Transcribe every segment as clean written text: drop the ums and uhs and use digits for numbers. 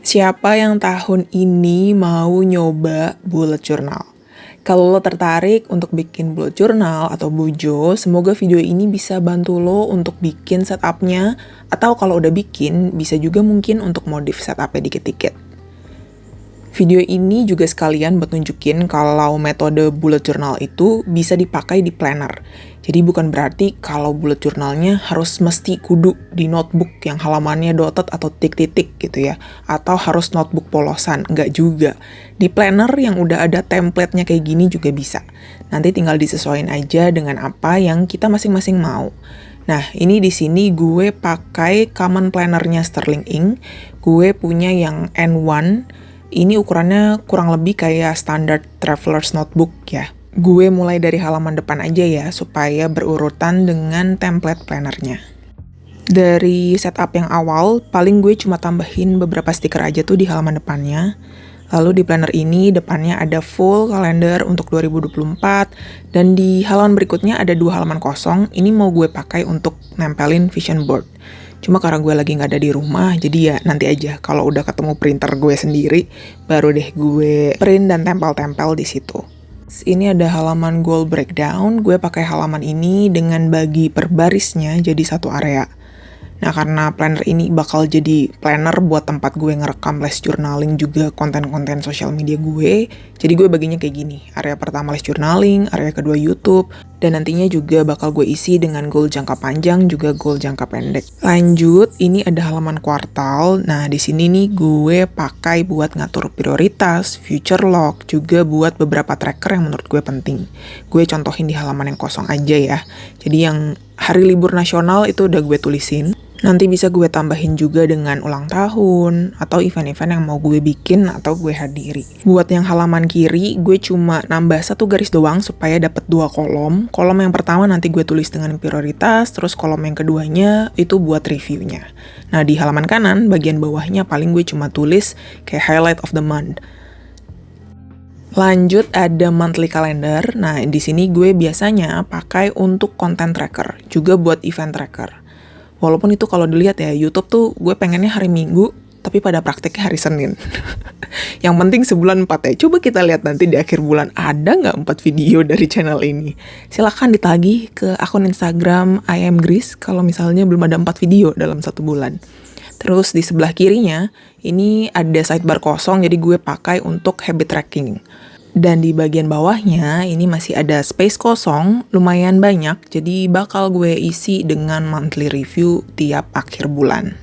Siapa yang tahun ini mau nyoba bullet journal? Kalau lo tertarik untuk bikin bullet journal atau bujo, semoga video ini bisa bantu lo untuk bikin setupnya, atau kalau udah bikin, bisa juga mungkin untuk modif setupnya dikit-dikit. Video ini juga sekalian buat nunjukin kalau metode bullet journal itu bisa dipakai di planner. Jadi bukan berarti kalau bullet journalnya harus mesti kudu di notebook yang halamannya dotted atau titik-titik gitu ya. Atau harus notebook polosan, enggak juga. Di planner yang udah ada template-nya kayak gini juga bisa. Nanti tinggal disesuaikan aja dengan apa yang kita masing-masing mau. Nah, ini di sini gue pakai common planner-nya Sterling Ink. Gue punya yang N1. Ini ukurannya kurang lebih kayak standard traveler's notebook ya. Gue mulai dari halaman depan aja ya, supaya berurutan dengan template plannernya. Dari setup yang awal, paling gue cuma tambahin beberapa stiker aja tuh di halaman depannya. Lalu di planner ini, depannya ada full kalender untuk 2024, dan di halaman berikutnya ada 2 halaman kosong, ini mau gue pakai untuk nempelin vision board. Cuma karena gue lagi nggak ada di rumah, jadi ya nanti aja kalau udah ketemu printer gue sendiri, baru deh gue print dan tempel-tempel di situ. Ini ada halaman goal breakdown, gue pakai halaman ini dengan bagi per barisnya jadi satu area. Nah, karena planner ini bakal jadi planner buat tempat gue ngerekam less journaling juga konten-konten sosial media gue, jadi gue baginya kayak gini. Area pertama less journaling, area kedua YouTube, dan nantinya juga bakal gue isi dengan goal jangka panjang juga goal jangka pendek. Lanjut, ini ada halaman kuartal. Nah, di sini nih gue pakai buat ngatur prioritas, future log, juga buat beberapa tracker yang menurut gue penting. Gue contohin di halaman yang kosong aja ya. Jadi yang hari libur nasional itu udah gue tulisin. Nanti bisa gue tambahin juga dengan ulang tahun atau event-event yang mau gue bikin atau gue hadiri. Buat yang halaman kiri, gue cuma nambah 1 garis doang supaya dapat 2 kolom. Kolom yang pertama nanti gue tulis dengan prioritas, terus kolom yang keduanya itu buat reviewnya. Nah, di halaman kanan, bagian bawahnya paling gue cuma tulis kayak highlight of the month. Lanjut ada monthly calendar. Nah, di sini gue biasanya pakai untuk content tracker, juga buat event tracker. Walaupun itu kalau dilihat ya, YouTube tuh gue pengennya hari Minggu, tapi pada prakteknya hari Senin. Yang penting sebulan 4 ya. Coba kita lihat nanti di akhir bulan, ada nggak 4 video dari channel ini. Silahkan ditagih ke akun Instagram IamGris kalau misalnya belum ada 4 video dalam 1 bulan. Terus di sebelah kirinya, ini ada sidebar kosong, jadi gue pakai untuk habit tracking. Dan di bagian bawahnya, ini masih ada space kosong, lumayan banyak, jadi bakal gue isi dengan monthly review tiap akhir bulan.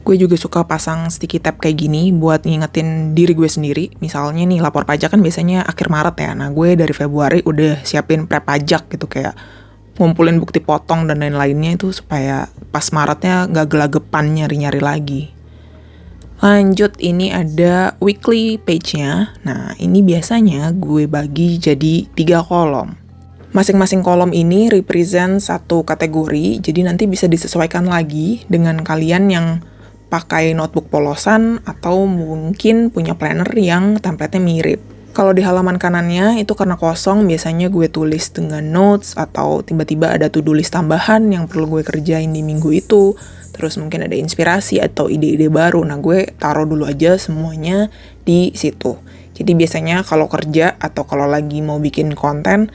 Gue juga suka pasang sticky tab kayak gini buat ngingetin diri gue sendiri. Misalnya nih, lapor pajak kan biasanya akhir Maret ya. Nah, gue dari Februari udah siapin prep pajak gitu, kayak ngumpulin bukti potong dan lain-lainnya itu supaya pas Maretnya nggak gelagepan nyari-nyari lagi. Lanjut, ini ada weekly page-nya. Nah, ini biasanya gue bagi jadi 3 kolom. Masing-masing kolom ini represent satu kategori, jadi nanti bisa disesuaikan lagi dengan kalian yang pakai notebook polosan atau mungkin punya planner yang template-nya mirip. Kalau di halaman kanannya itu karena kosong, biasanya gue tulis dengan notes atau tiba-tiba ada to-do list tambahan yang perlu gue kerjain di minggu itu. Terus mungkin ada inspirasi atau ide-ide baru. Nah, gue taruh dulu aja semuanya di situ. Jadi biasanya kalau kerja atau kalau lagi mau bikin konten,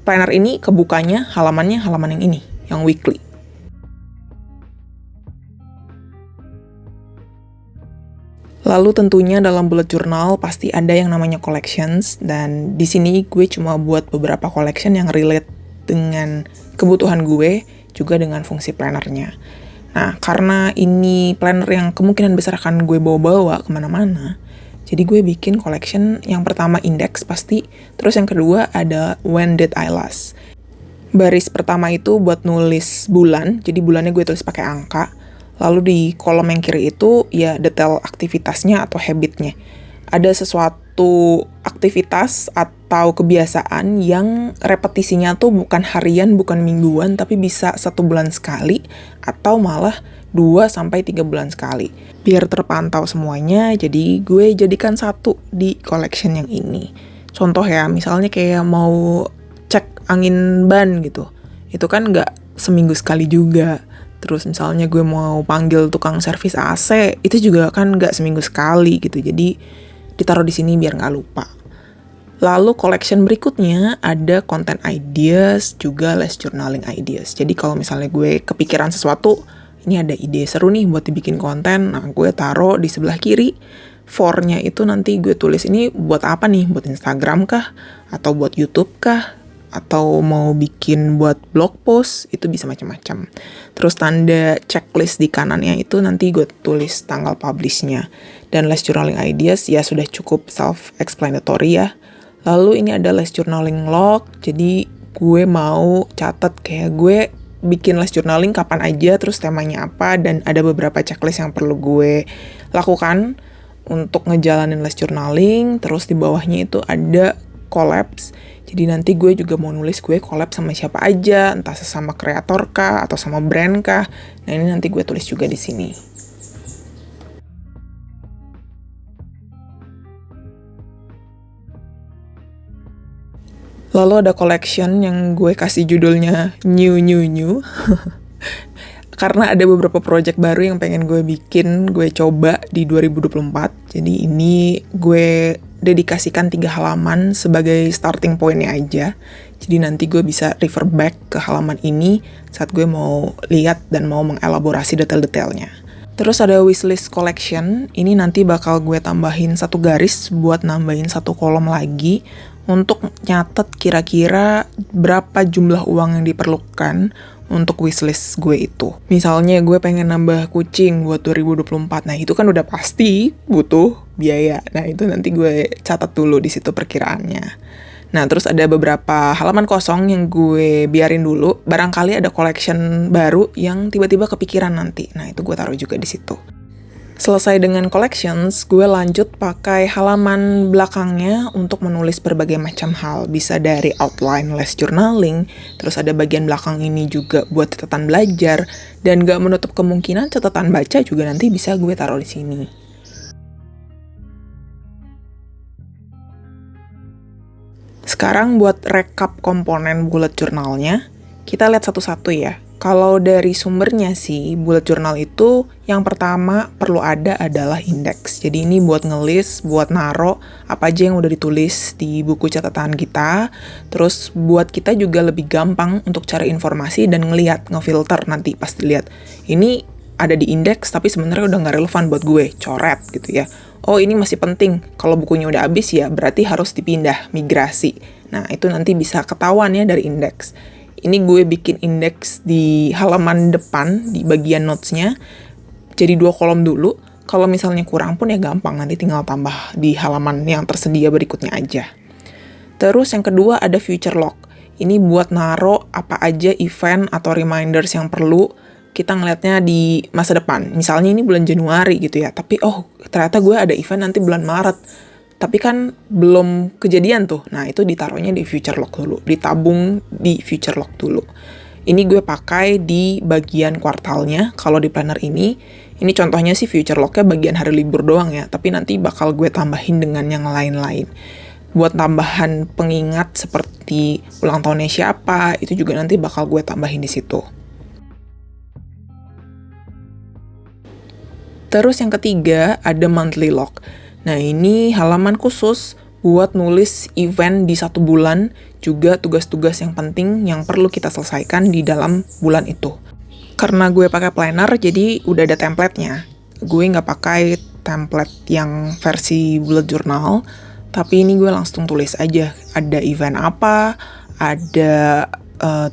planner ini kebukanya halamannya halaman yang ini, yang weekly. Lalu tentunya dalam bullet journal pasti ada yang namanya collections, dan di sini gue cuma buat beberapa collection yang relate dengan kebutuhan gue, juga dengan fungsi plannernya. Nah, karena ini planner yang kemungkinan besar akan gue bawa-bawa kemana-mana, jadi gue bikin collection yang pertama index pasti, terus yang kedua ada when did I last. Baris pertama itu buat nulis bulan, jadi bulannya gue tulis pakai angka. Lalu di kolom yang kiri itu ya detail aktivitasnya atau habitnya. Ada sesuatu aktivitas atau kebiasaan yang repetisinya tuh bukan harian, bukan mingguan, tapi bisa 1 bulan sekali atau malah 2-3 bulan sekali. Biar terpantau semuanya, jadi gue jadikan satu di collection yang ini. Contoh ya, misalnya kayak mau cek angin ban gitu. Itu kan nggak seminggu sekali juga. Terus misalnya gue mau panggil tukang servis AC, itu juga kan nggak seminggu sekali gitu. Jadi ditaruh di sini biar nggak lupa. Lalu collection berikutnya ada content ideas, juga less journaling ideas. Jadi kalau misalnya gue kepikiran sesuatu, ini ada ide seru nih buat dibikin konten, nah gue taruh di sebelah kiri. For-nya itu nanti gue tulis ini buat apa nih? Buat Instagram kah? Atau buat YouTube kah? Atau mau bikin buat blog post, itu bisa macam-macam. Terus tanda checklist di kanannya itu nanti gue tulis tanggal publish-nya. Dan less journaling ideas ya sudah cukup self-explanatory ya. Lalu ini ada less journaling log, jadi gue mau catat kayak gue bikin less journaling kapan aja, terus temanya apa, dan ada beberapa checklist yang perlu gue lakukan untuk ngejalanin less journaling. Terus di bawahnya itu ada collabs. Jadi nanti gue juga mau nulis gue collab sama siapa aja, entah sesama kreator kah atau sama brand kah. Nah, ini nanti gue tulis juga di sini. Lalu ada collection yang gue kasih judulnya New New New. Karena ada beberapa project baru yang pengen gue bikin, gue coba di 2024. Jadi ini gue dedikasikan 3 halaman sebagai starting point-nya aja. Jadi nanti gue bisa refer back ke halaman ini saat gue mau lihat dan mau mengelaborasi detail-detailnya. Terus ada wishlist collection, ini nanti bakal gue tambahin 1 garis buat nambahin 1 kolom lagi untuk nyatet kira-kira berapa jumlah uang yang diperlukan untuk wishlist gue itu. Misalnya gue pengen nambah kucing buat 2024, nah itu kan udah pasti butuh biaya. Nah itu nanti gue catat dulu di situ perkiraannya. Nah terus ada beberapa halaman kosong yang gue biarin dulu, barangkali ada collection baru yang tiba-tiba kepikiran nanti. Nah itu gue taruh juga di situ. Selesai dengan collections, gue lanjut pakai halaman belakangnya untuk menulis berbagai macam hal. Bisa dari outline less journaling, terus ada bagian belakang ini juga buat catatan belajar, dan gak menutup kemungkinan catatan baca juga nanti bisa gue taruh di sini. Sekarang buat rekap komponen bullet journalnya, kita lihat satu-satu ya. Kalau dari sumbernya sih, bullet journal itu yang pertama perlu ada adalah indeks. Jadi ini buat ngelis, buat naro apa aja yang udah ditulis di buku catatan kita. Terus buat kita juga lebih gampang untuk cari informasi dan ngelihat, ngefilter nanti pas dilihat. Ini ada di indeks tapi sebenarnya udah nggak relevan buat gue, coret gitu ya. Oh ini masih penting, kalau bukunya udah habis ya berarti harus dipindah, migrasi. Nah itu nanti bisa ketahuan ya dari indeks. Ini gue bikin indeks di halaman depan, di bagian notes-nya. Jadi 2 kolom dulu. Kalau misalnya kurang pun ya gampang, nanti tinggal tambah di halaman yang tersedia berikutnya aja. Terus yang kedua ada future log. Ini buat naro apa aja event atau reminders yang perlu kita ngeliatnya di masa depan. Misalnya ini bulan Januari gitu ya, tapi ternyata gue ada event nanti bulan Maret. Tapi kan belum kejadian tuh. Nah, itu ditaruhnya di future log dulu. Ditabung di future log dulu. Ini gue pakai di bagian kuartalnya. Kalau di planner ini contohnya sih future lognya bagian hari libur doang ya. Tapi nanti bakal gue tambahin dengan yang lain-lain. Buat tambahan pengingat seperti ulang tahunnya siapa, itu juga nanti bakal gue tambahin di situ. Terus yang ketiga ada monthly log. Nah ini halaman khusus buat nulis event di 1 bulan, juga tugas-tugas yang penting yang perlu kita selesaikan di dalam bulan itu. Karena gue pakai planner, jadi udah ada template-nya. Gue nggak pakai template yang versi bullet journal, tapi ini gue langsung tulis aja. Ada event apa, ada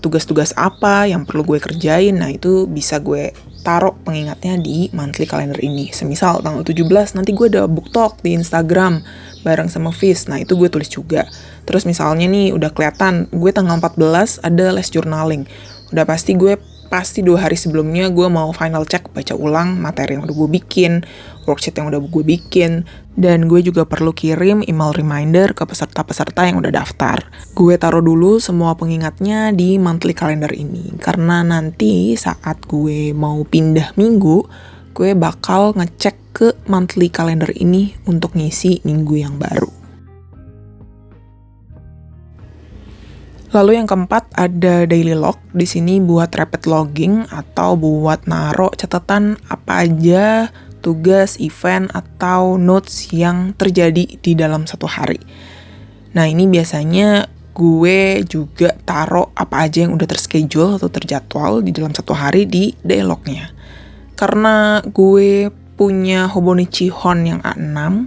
tugas-tugas apa yang perlu gue kerjain, nah itu bisa gue taruh pengingatnya di monthly calendar ini. Semisal tanggal 17 nanti gue ada book talk di Instagram bareng sama Fizz, nah itu gue tulis juga. Terus misalnya nih udah kelihatan gue tanggal 14 ada less journaling, udah pasti 2 hari sebelumnya gue mau final check, baca ulang materi yang udah gue bikin, worksheet yang udah gue bikin, dan gue juga perlu kirim email reminder ke peserta-peserta yang udah daftar. Gue taruh dulu semua pengingatnya di monthly calendar ini, karena nanti saat gue mau pindah minggu, gue bakal ngecek ke monthly calendar ini untuk ngisi minggu yang baru. Lalu yang keempat ada daily log. Di sini buat rapid logging atau buat naro catatan apa aja tugas, event, atau notes yang terjadi di dalam satu hari. Nah, ini biasanya gue juga taruh apa aja yang udah terschedule atau terjadwal di dalam satu hari di daily log-nya. Karena gue punya Hobonichi Hon yang A6,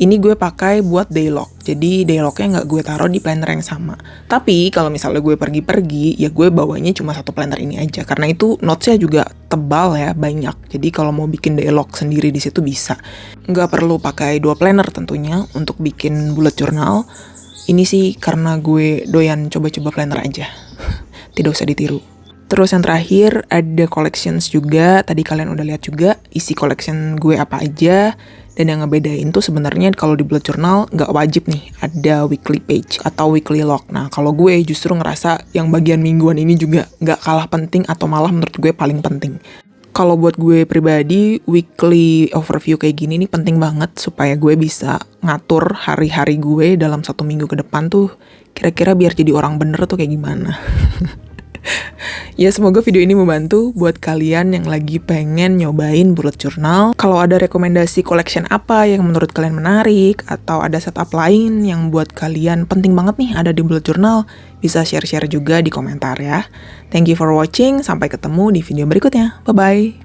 ini gue pakai buat daily log. Jadi daily log-nya nggak gue taruh di planner yang sama. Tapi kalau misalnya gue pergi-pergi, ya gue bawanya cuma satu planner ini aja. Karena itu notes-nya juga tebal ya, banyak. Jadi kalau mau bikin daily log sendiri di situ bisa. Nggak perlu pakai 2 planner tentunya untuk bikin bullet journal. Ini sih karena gue doyan coba-coba planner aja. Tidak usah ditiru. Terus yang terakhir ada collections juga. Tadi kalian udah lihat juga isi collection gue apa aja. Dan yang ngebedain tuh sebenarnya kalau di bullet journal nggak wajib nih ada weekly page atau weekly log. Nah kalau gue justru ngerasa yang bagian mingguan ini juga nggak kalah penting atau malah menurut gue paling penting. Kalau buat gue pribadi, weekly overview kayak gini nih penting banget supaya gue bisa ngatur hari-hari gue dalam 1 minggu ke depan tuh kira-kira biar jadi orang bener tuh kayak gimana. Ya semoga video ini membantu buat kalian yang lagi pengen nyobain bullet journal. Kalau ada rekomendasi collection apa yang menurut kalian menarik, atau ada setup lain yang buat kalian penting banget nih ada di bullet journal, bisa share-share juga di komentar ya. Thank you for watching, sampai ketemu di video berikutnya. Bye-bye!